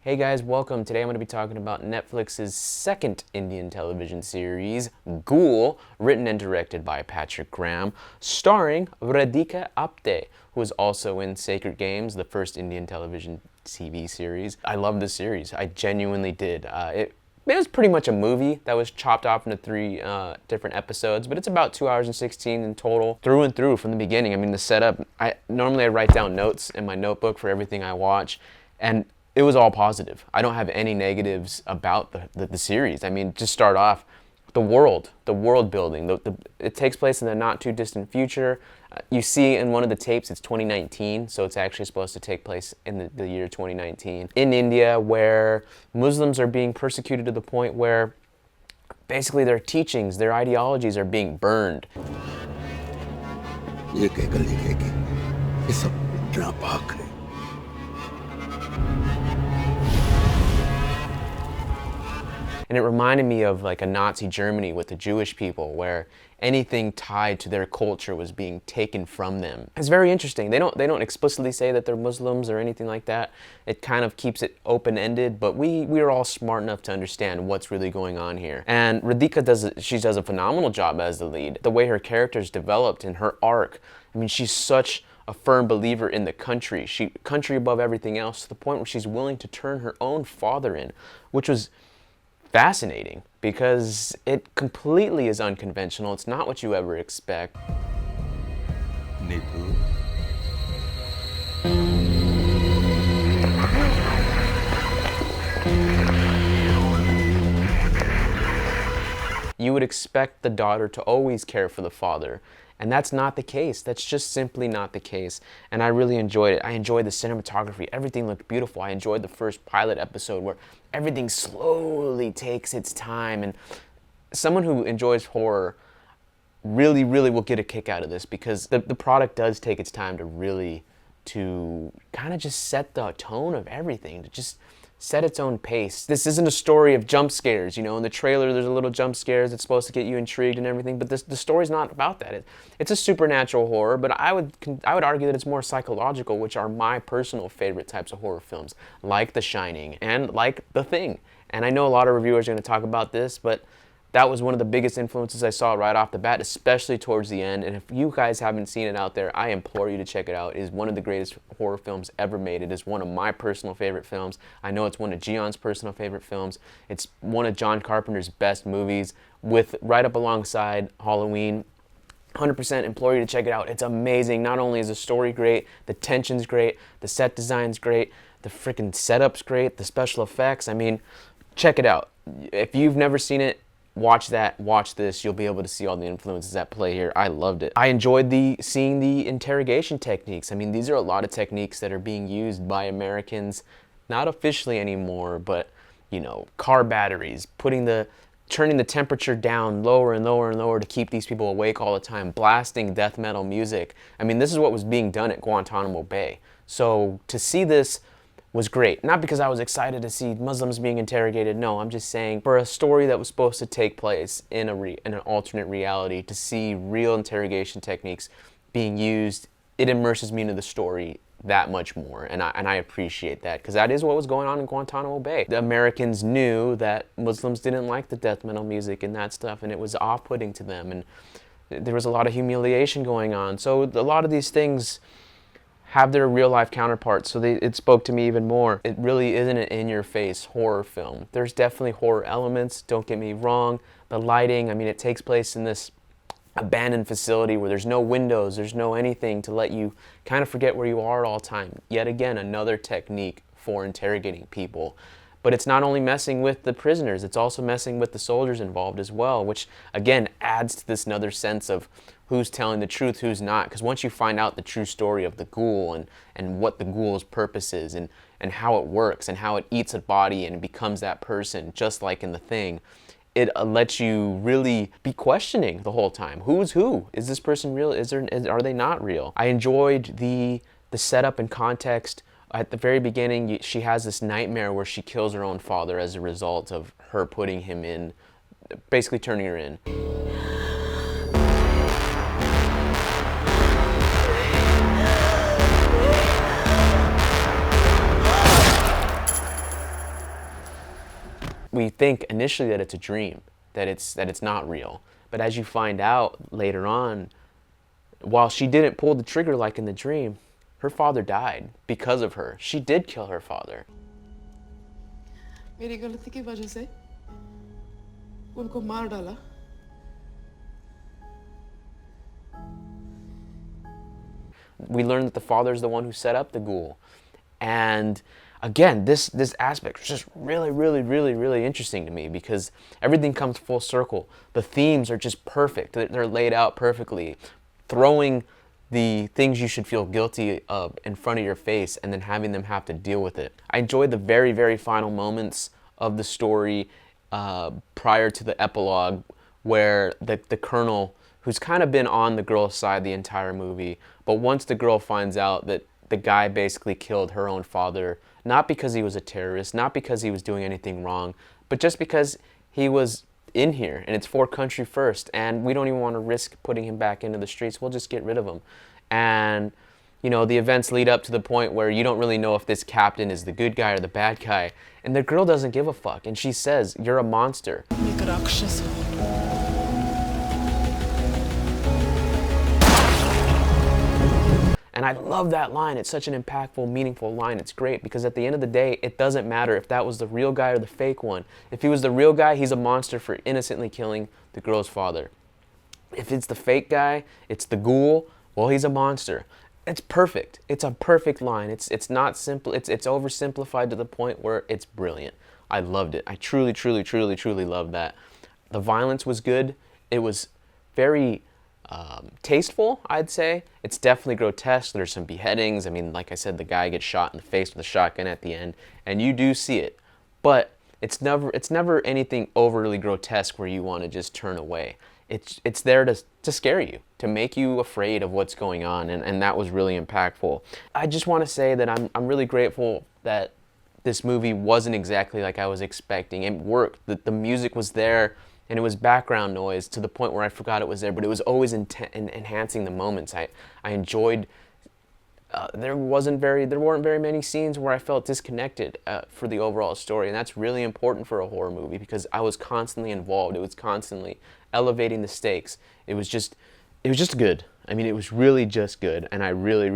Hey guys, welcome. Today I'm going to be talking about Netflix's second Indian television series, Ghoul, written and directed by Patrick Graham, starring Radhika Apte, who is also in Sacred Games, the first Indian television TV series. I love this series. I genuinely did. It was pretty much a movie that was chopped off into three different episodes, but it's about 2 hours and 16 in total, through and through from the beginning. I mean, the setup, normally I write down notes in my notebook for everything I watch, and it was all positive. I don't have any negatives about the series. I mean, just start off, the world building. It takes place in the not too distant future. You see in one of the tapes, it's 2019, so it's actually supposed to take place in the year 2019. In India, where Muslims are being persecuted to the point where basically their teachings, their ideologies are being burned. And it reminded me of like a Nazi Germany with the Jewish people, where anything tied to their culture was being taken from them. It's very interesting. They don't explicitly say that they're Muslims or anything like that. It kind of keeps it open-ended, but we are all smart enough to understand what's really going on here. And Radhika does a phenomenal job as the lead. The way her character's developed and her arc, I mean, she's such a firm believer in the country. Country above everything else, to the point where she's willing to turn her own father in, which was fascinating because it completely is unconventional. It's not what you ever expect. Nipu. You would expect the daughter to always care for the father, and that's not the case. That's just simply not the case. And I really enjoyed it. I enjoyed the cinematography. Everything looked beautiful. I enjoyed the first pilot episode where everything slowly takes its time. And someone who enjoys horror really will get a kick out of this, because the product does take its time to kind of just set the tone of everything, to just set its own pace. This isn't a story of jump scares. You know, in the trailer there's a little jump scares that's supposed to get you intrigued and everything, but the story's not about that. It's a supernatural horror, but I would argue that it's more psychological, which are my personal favorite types of horror films, like The Shining and like The Thing. And I know a lot of reviewers are going to talk about this, but that was one of the biggest influences I saw right off the bat, especially towards the end. And if you guys haven't seen it out there, I implore you to check it out. It is one of the greatest horror films ever made. It is one of my personal favorite films. I know it's one of Gian's personal favorite films. It's one of John Carpenter's best movies, with right up alongside Halloween. 100% implore you to check it out. It's amazing. Not only is the story great, the tension's great, the set design's great, the freaking setup's great, the special effects. I mean, check it out. If you've never seen it, watch that, watch this. You'll be able to see all the influences at play here. I loved it. I enjoyed seeing the interrogation techniques. I mean, these are a lot of techniques that are being used by Americans, not officially anymore, but, you know, car batteries, turning the temperature down lower and lower and lower to keep these people awake all the time, blasting death metal music. I mean, this is what was being done at Guantanamo Bay. So to see this was great. Not because I was excited to see Muslims being interrogated. No, I'm just saying, for a story that was supposed to take place in an alternate reality, to see real interrogation techniques being used, it immerses me into the story that much more, and I appreciate that, because that is what was going on in Guantanamo Bay. The Americans knew that Muslims didn't like the death metal music and that stuff, and it was off-putting to them, and there was a lot of humiliation going on. So a lot of these things have their real-life counterparts, so it spoke to me even more. It really isn't an in-your-face horror film. There's definitely horror elements, don't get me wrong. The lighting, I mean, it takes place in this abandoned facility where there's no windows, there's no anything to let you kind of forget where you are at all time. Yet again, another technique for interrogating people. But it's not only messing with the prisoners, it's also messing with the soldiers involved as well, which again adds to this another sense of who's telling the truth, who's not. Because once you find out the true story of the ghoul and what the ghoul's purpose is and how it works and how it eats a body and becomes that person, just like in The Thing, it lets you really be questioning the whole time. Who's who? Is this person real? Are they not real? I enjoyed the setup and context. At the very beginning, she has this nightmare where she kills her own father as a result of her putting him in, basically turning her in. we think initially that it's a dream, that it's not real. But as you find out later on, while she didn't pull the trigger like in the dream, her father died because of her. She did kill her father. मेरी गलती की वजह से उनको मार डाला. We learned that the father is the one who set up the ghoul. And again, this aspect is just really interesting to me, because everything comes full circle. The themes are just perfect. They're laid out perfectly. Throwing the things you should feel guilty of in front of your face and then having them have to deal with it. I enjoyed the very final moments of the story prior to the epilogue, where the colonel, who's kind of been on the girl's side the entire movie, but once the girl finds out that the guy basically killed her own father, not because he was a terrorist, not because he was doing anything wrong, but just because he was in here and it's for country first, and we don't even want to risk putting him back into the streets. We'll just get rid of him. And you know, the events lead up to the point where you don't really know if this captain is the good guy or the bad guy, and the girl doesn't give a fuck, and she says, "You're a monster." And I love that line. It's such an impactful, meaningful line. It's great, because at the end of the day, it doesn't matter if that was the real guy or the fake one. If he was the real guy, he's a monster for innocently killing the girl's father. If it's the fake guy, it's the ghoul, well, he's a monster. It's perfect. It's a perfect line. It's not simple. It's oversimplified to the point where it's brilliant. I loved it. I truly loved that. The violence was good. It was very tasteful, I'd say. It's definitely grotesque. There's some beheadings. I mean, like I said, the guy gets shot in the face with a shotgun at the end, and you do see it. But it's never anything overly grotesque where you want to just turn away. It's there to scare you, to make you afraid of what's going on, and that was really impactful. I just want to say that I'm really grateful that this movie wasn't exactly like I was expecting. It worked. The music was there, and it was background noise to the point where I forgot it was there, but it was always enhancing the moments. I enjoyed. There weren't very many scenes where I felt disconnected for the overall story, and that's really important for a horror movie, because I was constantly involved. It was constantly elevating the stakes. It was just good. I mean, it was really just good, and I really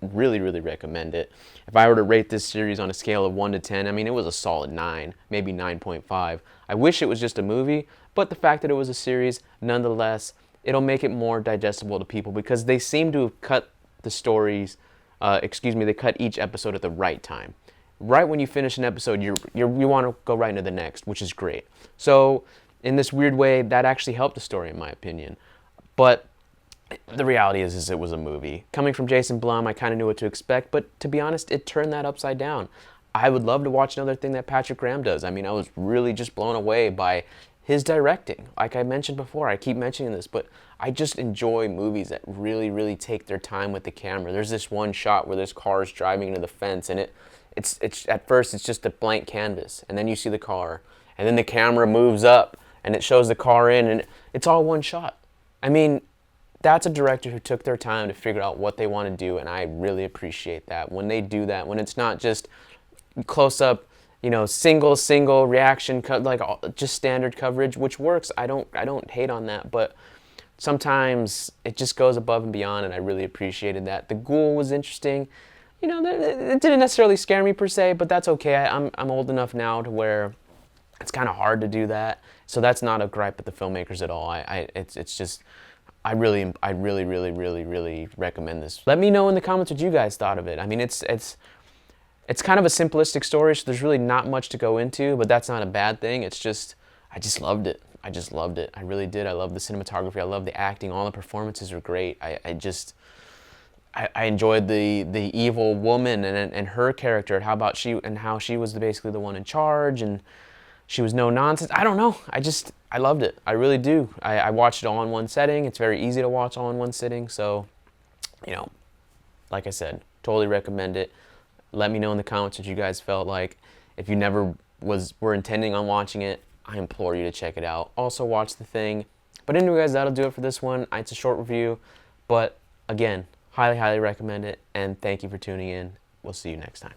recommend it. If I were to rate this series on a scale of 1 to 10, I mean, it was a solid 9, maybe 9.5. I wish it was just a movie, but the fact that it was a series, nonetheless, it'll make it more digestible to people, because they seem to have cut the stories, they cut each episode at the right time. Right when you finish an episode, you want to go right into the next, which is great. So in this weird way, that actually helped the story, in my opinion. But the reality is it was a movie. Coming from Jason Blum, I kind of knew what to expect, but to be honest, it turned that upside down. I would love to watch another thing that Patrick Graham does. I mean, I was really just blown away by his directing. Like I mentioned before, I keep mentioning this, but I just enjoy movies that really take their time with the camera. There's this one shot where this car is driving into the fence, and it's at first it's just a blank canvas, and then you see the car, and then the camera moves up, and it shows the car in, and it's all one shot. I mean, that's a director who took their time to figure out what they want to do, and I really appreciate that. When they do that, when it's not just close up, you know, single reaction, like just standard coverage, which works. I don't hate on that, but sometimes it just goes above and beyond, and I really appreciated that. The Ghoul was interesting. You know, it didn't necessarily scare me per se, but that's okay. I'm old enough now to where it's kind of hard to do that, so that's not a gripe at the filmmakers at all. It's just I really recommend this. Let me know in the comments what you guys thought of it. I mean, it's kind of a simplistic story, so there's really not much to go into, but that's not a bad thing. It's just, I just loved it. I just loved it. I really did. I love the cinematography. I love the acting. All the performances are great. I enjoyed the evil woman and her character, and how she was basically the one in charge, and she was no nonsense. I don't know. I loved it. I really do. I watched it all in one setting. It's very easy to watch all in one sitting. So, you know, like I said, totally recommend it. Let me know in the comments what you guys felt like. If you never were intending on watching it, I implore you to check it out. Also watch The Thing. But anyway, guys, that'll do it for this one. It's a short review, but again, highly recommend it. And thank you for tuning in. We'll see you next time.